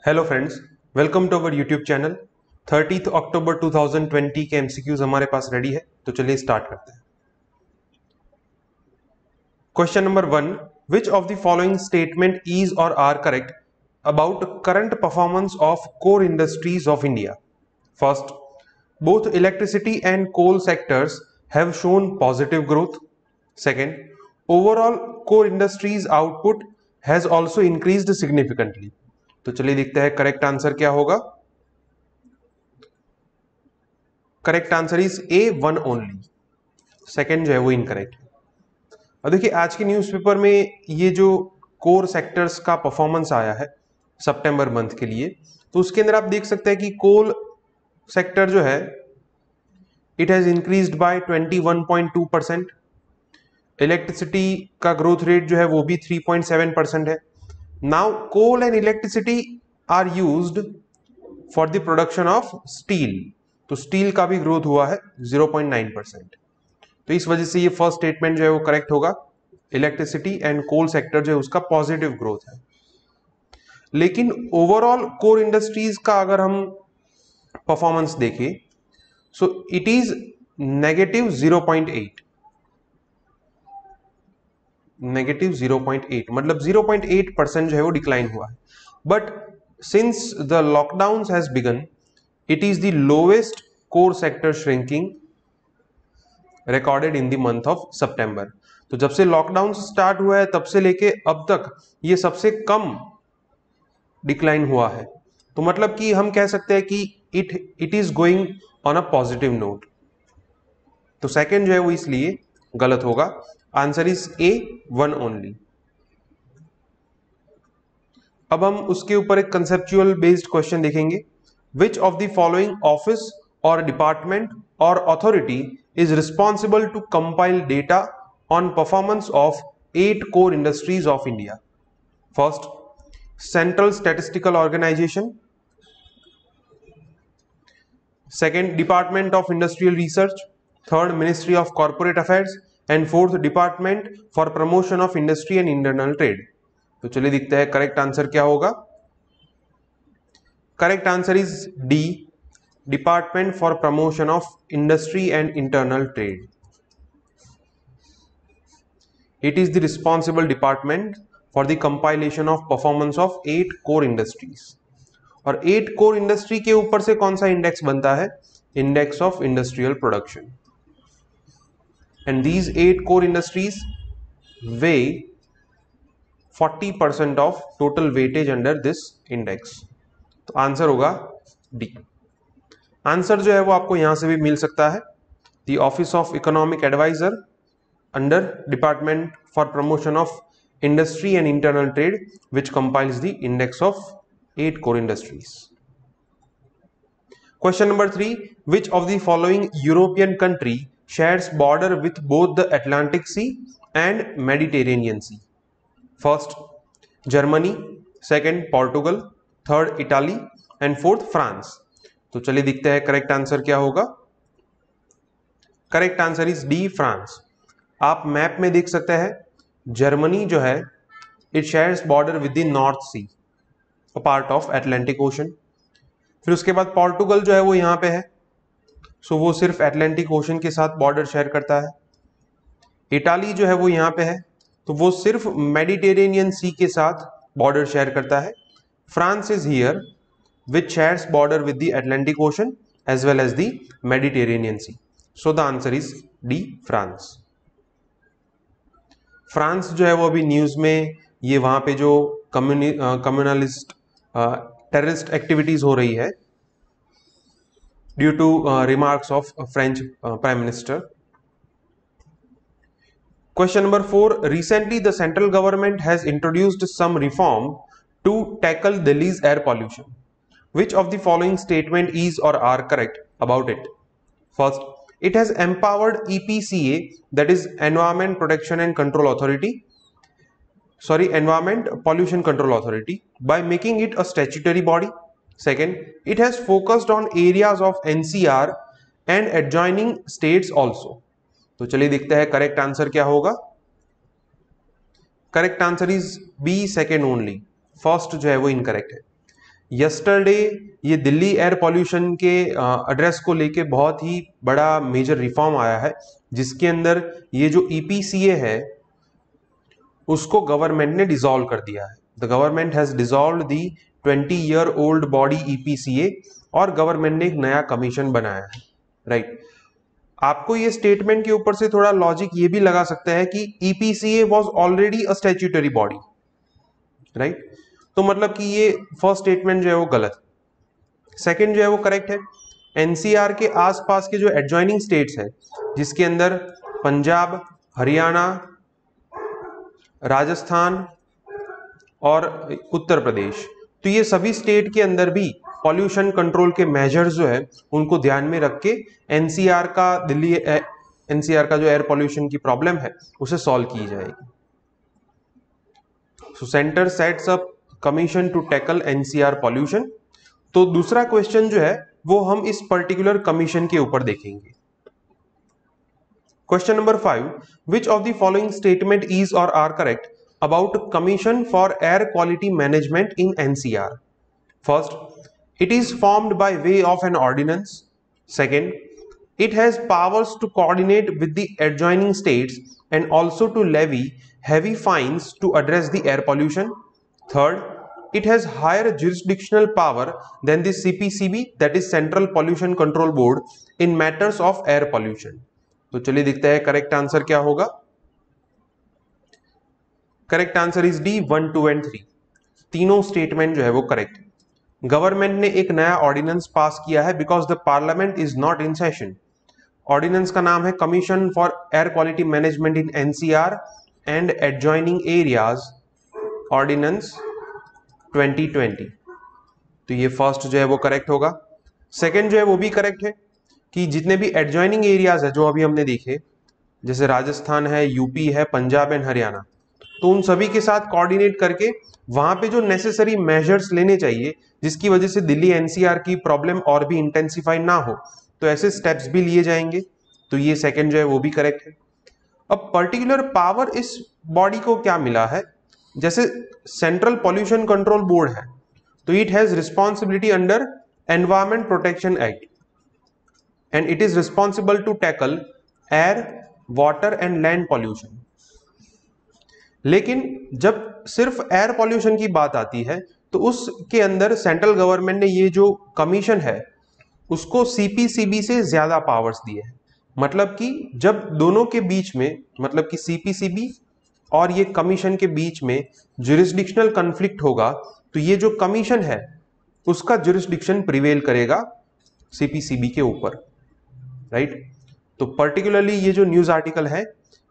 Hello friends, welcome to our YouTube channel. 30 अक्टूबर 2020 के MCQs हमारे पास रेडी है, तो चलिए स्टार्ट करते हैं। Question number 1, which of the following statement is और are correct about current performance of core industries of India? First, both electricity and coal sectors have shown positive growth. Second, overall core industries output has also increased significantly. तो चलिए देखते हैं correct answer क्या होगा। Correct answer is A one only. Second जो है वो incorrect है। और देखिए आज के न्यूज़पेपर में ये जो कोर सेक्टर्स का परफॉर्मेंस आया है सितंबर मंथ के लिए, तो उसके अंदर आप देख सकते हैं कि कोल सेक्टर जो है it has increased by 21.2%। Electricity का ग्रोथ रेट जो है वो भी 3.7% है। Now coal and electricity are used for the production of steel, तो स्टील का भी ग्रोथ हुआ है 0.9%। तो इस वजह से ये फर्स्ट स्टेटमेंट जो है वो करेक्ट होगा। इलेक्ट्रिसिटी एंड कोल सेक्टर जो है उसका पॉजिटिव ग्रोथ है। लेकिन ओवरऑल कोर इंडस्ट्रीज का अगर हम परफॉर्मेंस देखें, so it is negative 0.8, negative 0.8 मतलब 0.8% जो है वो डिक्लाइन हुआ है। But since the lockdown has begun, it is the lowest core sector shrinking recorded in the month of September. तो जब से लॉकडाउन स्टार्ट हुआ है तब से लेके अब तक ये सबसे कम डिक्लाइन हुआ है। तो मतलब कि हम कह सकते हैं कि it is going on a positive note. तो सेकंड जो है वो इसलिए गलत होगा। Answer is A one only. अब हम उसके ऊपर एक कंसेप्चुअल बेस्ड क्वेश्चन देखेंगे। विच ऑफ द फॉलोइंग ऑफिस और डिपार्टमेंट और authority is responsible to compile data on performance of 8 core industries of India? First, Central Statistical Organization. Second, Department of Industrial Research. Third, Ministry of Corporate Affairs. And fourth, Department for Promotion of Industry and Internal Trade. तो चलिए देखते हैं correct answer क्या होगा। Correct answer is D, Department for Promotion of Industry and Internal Trade. It is the responsible department for the compilation of performance of 8 core industries. और 8 core industry के ऊपर से कौन सा इंडेक्स बनता है? Index of industrial production. And these 8 core industries weigh 40% of total weightage under this index. तो answer होगा डी। आंसर जो है वो आपको यहां से भी मिल सकता है। The office of economic adviser under department for promotion of industry and internal trade which compiles the index of 8 core industries. Question number 3, which of the following European country shares border with both the Atlantic sea and Mediterranean sea? First, Germany. Second, Portugal. Third, Italy. And fourth, France. तो चलिए देखते हैं correct answer क्या होगा। Correct answer is D, France. आप map में देख सकते हैं जर्मनी जो है it shares border with the North sea, a part of Atlantic ocean. फिर उसके बाद पोर्टुगल जो है वो यहाँ पे है, सो वो सिर्फ अटलांटिक ओशन के साथ बॉर्डर शेयर करता है। इटाली जो है वो यहाँ पे है, तो वो सिर्फ मेडिटेरेनियन सी के साथ बॉर्डर शेयर करता है। France is here which shares border with the Atlantic Ocean as well as the Mediterranean Sea. So the answer is D, France. France जो है वो अभी न्यूज में ये वहां पे जो कम्युनलिस्ट टेररिस्ट एक्टिविटीज हो रही है due to remarks of French prime minister. Question number 4, recently the central government has introduced some reform to tackle Delhi's air pollution. Which of the following statement is or are correct about it? First, it has empowered EPCA, that is Environment Protection and Control Authority, Environment Pollution Control Authority, by making it a statutory body. Second, it has focused on areas of NCR and adjoining states also. तो चलिए देखते हैं correct answer क्या होगा। Correct answer is B, second only. First जो है वो incorrect है। यस्टरडे ये दिल्ली एयर पॉल्यूशन के एड्रेस को लेके बहुत ही बड़ा मेजर रिफॉर्म आया है, जिसके अंदर ये जो ईपीसीए है उसको गवर्नमेंट ने डिसॉल्व कर दिया है। The government has dissolve the 20-year old body EPCA और गवर्नमेंट ने एक नया कमीशन बनाया है, राइट। आपको ये स्टेटमेंट के ऊपर से थोड़ा लॉजिक ये भी लगा सकता है कि EPCA was already a statutory body, right. तो मतलब कि ये फर्स्ट स्टेटमेंट जो है वो गलत। सेकंड जो है वो करेक्ट है। एनसीआर के आसपास के जो एडजॉइनिंग स्टेट्स है, जिसके अंदर पंजाब, हरियाणा, राजस्थान और उत्तर प्रदेश, तो ये सभी स्टेट के अंदर भी पॉल्यूशन कंट्रोल के मेजर्स जो है उनको ध्यान में रख के एनसीआर का जो एयर पॉल्यूशन की प्रॉब्लम है उसे सॉल्व की जाएगी। So centre sets up commission to tackle NCR pollution. तो दूसरा क्वेश्चन जो है वो हम इस पर्टिकुलर कमीशन के ऊपर देखेंगे। Question number 5, which of the following statement is और are correct about Commission for Air Quality Management in NCR? First, it is formed by way of an ordinance. Second, it has powers to coordinate with the adjoining states and also to levy heavy fines to address the air pollution. Third, it has higher jurisdictional power than the CPCB, that is Central Pollution Control Board, in matters of air pollution. तो चलिए देखते हैं correct answer क्या होगा। Correct answer is D 1, 2 and 3। तीनों statement जो है वो करेक्ट है। गवर्नमेंट ने एक नया ऑर्डिनेंस पास किया है because the parliament is not in session. Ordinance का नाम है commission for air quality management in NCR and adjoining areas ordinance 2020। तो ये फर्स्ट जो है वो करेक्ट होगा। सेकेंड जो है वो भी करेक्ट है कि जितने भी एडजॉइनिंग एरियाज है जो अभी हमने देखे, जैसे राजस्थान है, यूपी है, पंजाब एंड हरियाणा, तो उन सभी के साथ कोऑर्डिनेट करके वहां पे जो नेसेसरी मेजर्स लेने चाहिए जिसकी वजह से दिल्ली एनसीआर की प्रॉब्लम और भी इंटेंसिफाई ना हो, तो ऐसे स्टेप्स भी लिए जाएंगे। तो ये सेकंड जो है वो भी करेक्ट है। अब पर्टिकुलर पावर इस बॉडी को क्या मिला है, जैसे सेंट्रल पॉल्यूशन कंट्रोल बोर्ड है तो it has responsibility under environment protection act and it is responsible to tackle air, water and land pollution. लेकिन जब सिर्फ एयर पॉल्यूशन की बात आती है तो उसके अंदर सेंट्रल गवर्नमेंट ने ये जो कमीशन है उसको सीपीसीबी से ज्यादा पावर्स दिए हैं। मतलब कि जब दोनों के बीच में, मतलब कि सीपीसीबी और ये कमीशन के बीच में ज्यूरिसडिक्शनल कॉन्फ्लिक्ट होगा तो ये जो कमीशन है उसका ज्यूरिसडिक्शन प्रिवेल करेगा सीपीसीबी के ऊपर, राइट। तो पर्टिकुलरली ये जो न्यूज आर्टिकल है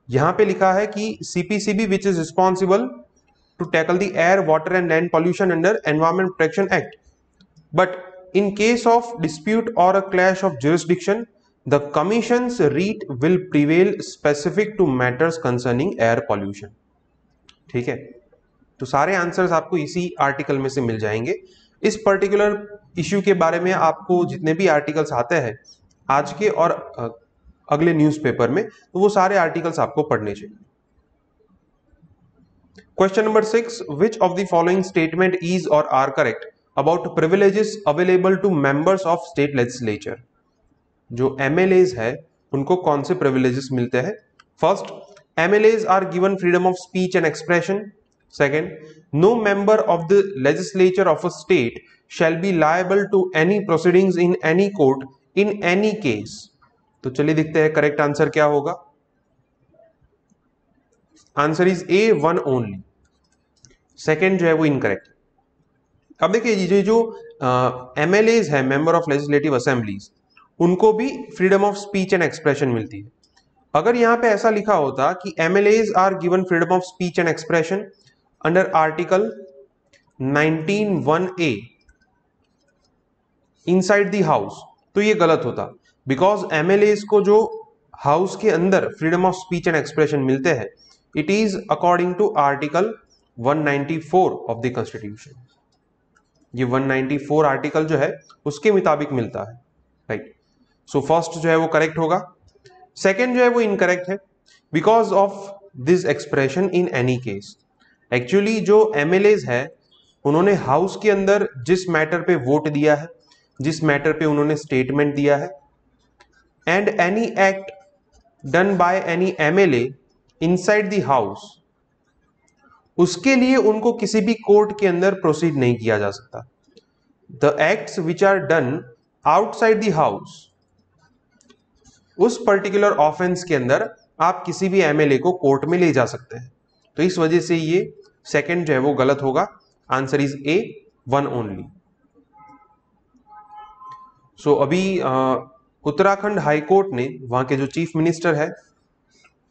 यहां पे लिखा है कि CPCB which is responsible to tackle the air, water and land pollution under environment protection act, but in case of dispute और a clash of jurisdiction the commissions writ will prevail specific to matters concerning air pollution. ठीक है, तो सारे answers आपको इसी article में से मिल जाएंगे। इस पर्टिकुलर इश्यू के बारे में आपको जितने भी आर्टिकल्स आते हैं आज के और अगले न्यूज़पेपर में, तो वो सारे आर्टिकल्स आपको पढ़ने चाहिए। Question number 6, which of the following statement is और are correct about privileges available to members of state legislature? जो एमएलएज है उनको कौन से प्रिविलेजेस मिलते हैं? First, MLAs are given freedom of speech and expression. Second, no member of the legislature of a state shall be liable to any proceedings in any court in any case. तो चलिए देखते हैं correct answer क्या होगा। Answer is A 1 only. Second जो है वो incorrect. अब देखिए ये जो एमएलएज है, मेंबर ऑफ लेजिस्लेटिव असेंबलीज, उनको भी freedom of speech and expression मिलती है। अगर यहां पे ऐसा लिखा होता कि MLAs are given freedom of speech and expression under article 19(1)(a) inside the house, तो ये गलत होता, बिकॉज एमएलएज को जो हाउस के अंदर freedom of speech and expression मिलते हैं it is according to article 194 of the constitution. ये 194 आर्टिकल जो है उसके मुताबिक मिलता है, राइट। सो फर्स्ट जो है वो करेक्ट होगा। सेकेंड जो है वो इनकरेक्ट है because of this expression in any case. Actually जो एमएलएज है उन्होंने हाउस के अंदर जिस मैटर पे वोट दिया है, जिस मैटर पे उन्होंने स्टेटमेंट दिया है, and any act done by any MLA inside the house, उसके लिए उनको किसी भी कोर्ट के अंदर प्रोसीड नहीं किया जा सकता। The acts which are done outside the house, उस पर्टिकुलर ऑफेंस के अंदर आप किसी भी एमएलए को कोर्ट में ले जा सकते हैं। तो इस वजह से ये सेकंड जो है वो गलत होगा। Answer is A, one only. So अभी उत्तराखंड हाई कोर्ट ने वहां के जो चीफ मिनिस्टर है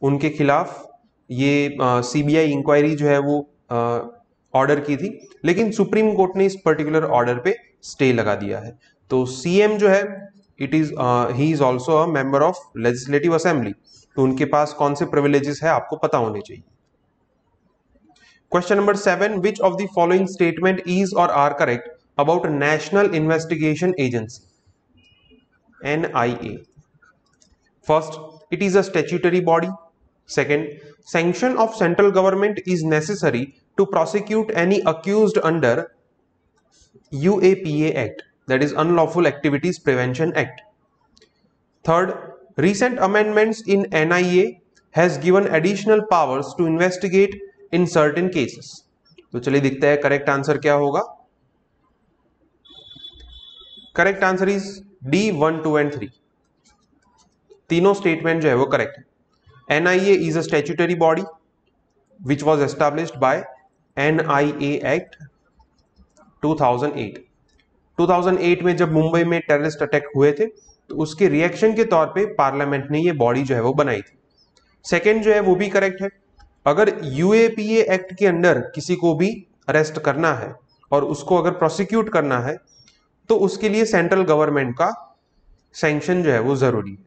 उनके खिलाफ ये सीबीआई इंक्वायरी जो है वो ऑर्डर की थी, लेकिन सुप्रीम कोर्ट ने इस पर्टिकुलर ऑर्डर पे स्टे लगा दिया है। तो सीएम जो है he is also a member of legislative assembly, तो उनके पास कौन से प्रिविलेजेस है आपको पता होने चाहिए। Question number 7, which of the following statement is और are correct about national investigation agency NIA? First, it is a statutory body. Second, sanction of central government is necessary to prosecute any accused under UAPA Act, that is Unlawful Activities Prevention Act. Third, recent amendments in NIA has given additional powers to investigate in certain cases. तो चलिए दिखता है correct answer क्या होगा। Correct answer is D 1, 2 and 3। तीनों statement जो है वो करेक्ट है। NIA is a statutory body which was established bye NIA act 2008। 2008 में जब मुंबई में टेररिस्ट अटैक हुए थे तो उसके रिएक्शन के तौर पे पार्लियामेंट ने ये बॉडी जो है वो बनाई थी। सेकेंड जो है वो भी करेक्ट है। अगर UAPA एक्ट के अंडर किसी को भी अरेस्ट करना है और उसको अगर प्रोसिक्यूट करना है तो उसके लिए सेंट्रल गवर्नमेंट का सैंक्शन जो है वो जरूरी है।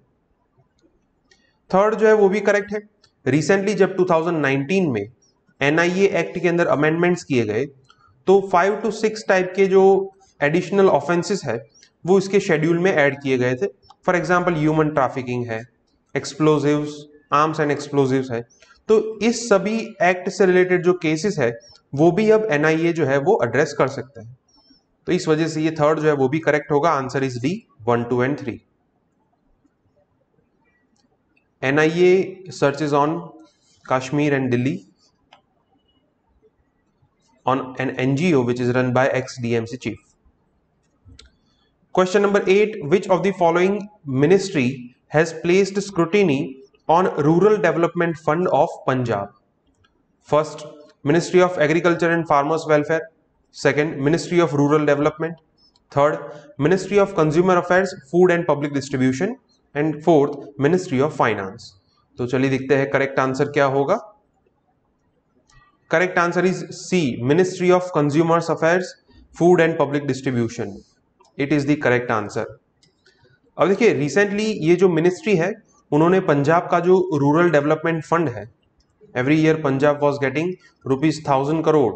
थर्ड जो है वो भी करेक्ट है। रिसेंटली जब 2019 में NIA एक्ट के अंदर अमेंडमेंट्स किए गए तो 5 to 6 टाइप के जो एडिशनल ऑफेंसेस है वो इसके शेड्यूल में ऐड किए गए थे। फॉर एग्जांपल ह्यूमन ट्रैफिकिंग है, एक्सप्लोजिव्स, आर्म्स एंड एक्सप्लोजिव्स है। तो इस सभी एक्ट से रिलेटेड जो केसेस है वो भी अब NIA जो है वो एड्रेस कर सकता है। तो इस वजह से ये थर्ड जो है वो भी करेक्ट होगा। Answer is D 1, 2 and 3। NIA searches on Kashmir and Delhi on an NGO which is run by ex-DMC chief. Question number 8, which of the following ministry has placed scrutiny on Rural Development Fund of Punjab? First, Ministry of Agriculture and Farmers Welfare. Second, Ministry of Rural Development. Third, Ministry of Consumer Affairs, Food and Public Distribution. And fourth, ministry of finance. तो चलिए देखते हैं correct answer क्या होगा। Correct answer is C, ministry of consumers affairs, food and public distribution. It is the correct answer. अब देखिए recently ये जो मिनिस्ट्री है उन्होंने पंजाब का जो रूरल डेवलपमेंट फंड है, every year Punjab was getting ₹1000 crore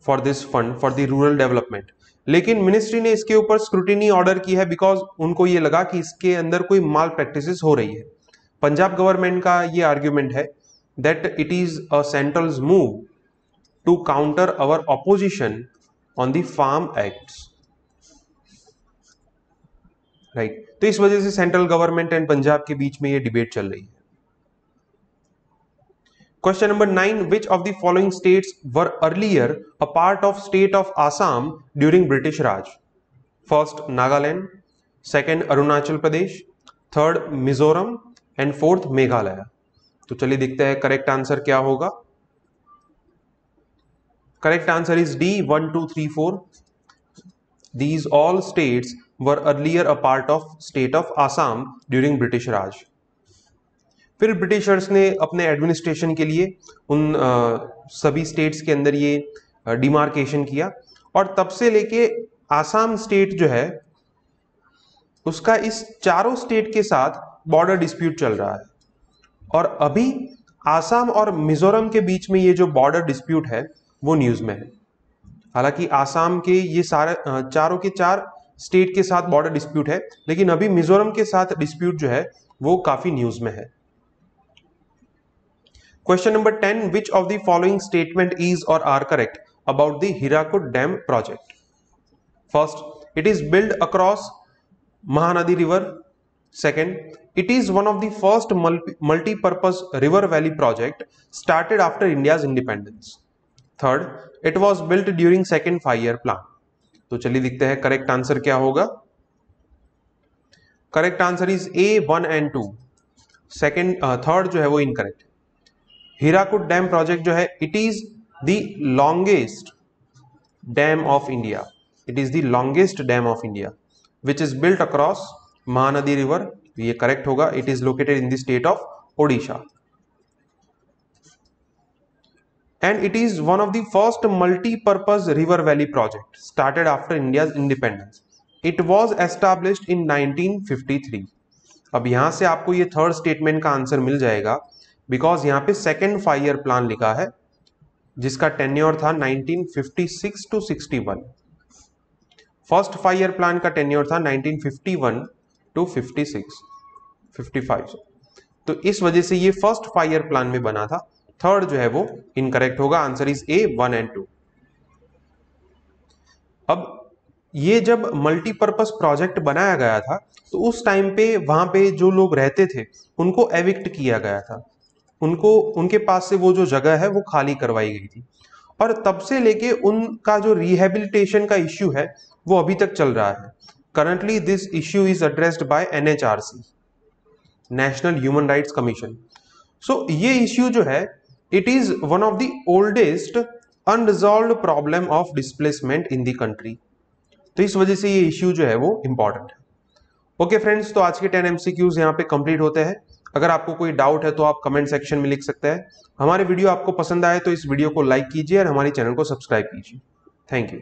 for this fund for the rural development, लेकिन मिनिस्ट्री ने इसके ऊपर स्क्रूटिनी ऑर्डर की है बिकॉज उनको ये लगा कि इसके अंदर कोई माल प्रैक्टिसेस हो रही है। पंजाब गवर्नमेंट का ये आर्ग्यूमेंट है that it is a central's move to counter our opposition on the farm acts, right. तो इस वजह से सेंट्रल गवर्नमेंट एंड पंजाब के बीच में ये डिबेट चल रही है। Question number 9, which of the following states were earlier a part of state of Assam during British Raj? First, Nagaland. Second, Arunachal Pradesh. Third, Mizoram. And fourth, Meghalaya. तो चलिए देखते हैं करेक्ट आंसर क्या होगा। Correct answer is D 1, 2, 3, 4. These all states were earlier a part of state of Assam during British Raj. फिर Britishers ने अपने administration के लिए उन सभी स्टेट्स के अंदर ये डिमार्केशन किया और तब से लेके आसाम स्टेट जो है उसका इस चारों स्टेट के साथ बॉर्डर डिस्प्यूट चल रहा है। और अभी आसाम और मिजोरम के बीच में ये जो बॉर्डर डिस्प्यूट है वो न्यूज में है। हालांकि आसाम के ये सारे चारों के चार स्टेट के साथ बॉर्डर डिस्प्यूट है, लेकिन अभी मिजोरम के साथ डिस्प्यूट जो है वो काफी न्यूज में है। Question number 10, which of the following statement is or are correct about the Hirakud Dam project? First, it is built across Mahanadi River. Second, it is one of the first multi-purpose river valley project started after India's independence. Third, it was built during second 5-year plan. तो चलिए देखते हैं correct answer क्या होगा. Correct answer is A 1 and 2. Third जो है वो incorrect. Hirakud dam project जो है it is the longest dam of India. It is the longest dam of India which is built across Mahanadi river. ये करेक्ट होगा. It is located in the state of Odisha. And it is one of the first multi-purpose river valley project started after India's independence. It was established in 1953. अब यहां से आपको ये third statement का answer मिल जाएगा because यहां पे सेकेंड 5-year प्लान लिखा है जिसका टेन्योर था 1956 to 61. फर्स्ट 5-year प्लान का टेन्योर था 1951 to 55. तो इस वजह से ये फर्स्ट 5-year प्लान में बना था. थर्ड जो है वो इनकरेक्ट होगा. Answer is A 1 and 2. अब ये जब मल्टीपर्पस प्रोजेक्ट बनाया गया था तो उस टाइम पे वहां पे जो लोग रहते थे उनको एविक्ट किया गया था. उनके पास से वो जो जगह है वो खाली करवाई गई थी और तब से लेके उनका जो रिहेबिलिटेशन का इश्यू है वो अभी तक चल रहा है. Currently this issue is addressed by NHRC, national human rights commission. So ये इश्यू जो है it is one of the oldest unresolved problem of displacement in the country. तो इस वजह से ये इश्यू जो है वो इंपॉर्टेंट है. ओके फ्रेंड्स, तो आज के 10 MCQs यहाँ पे कंप्लीट होते हैं. अगर आपको कोई डाउट है तो आप कमेंट सेक्शन में लिख सकते हैं. हमारे वीडियो आपको पसंद आए तो इस वीडियो को लाइक कीजिए और हमारे चैनल को सब्सक्राइब कीजिए. Thank you.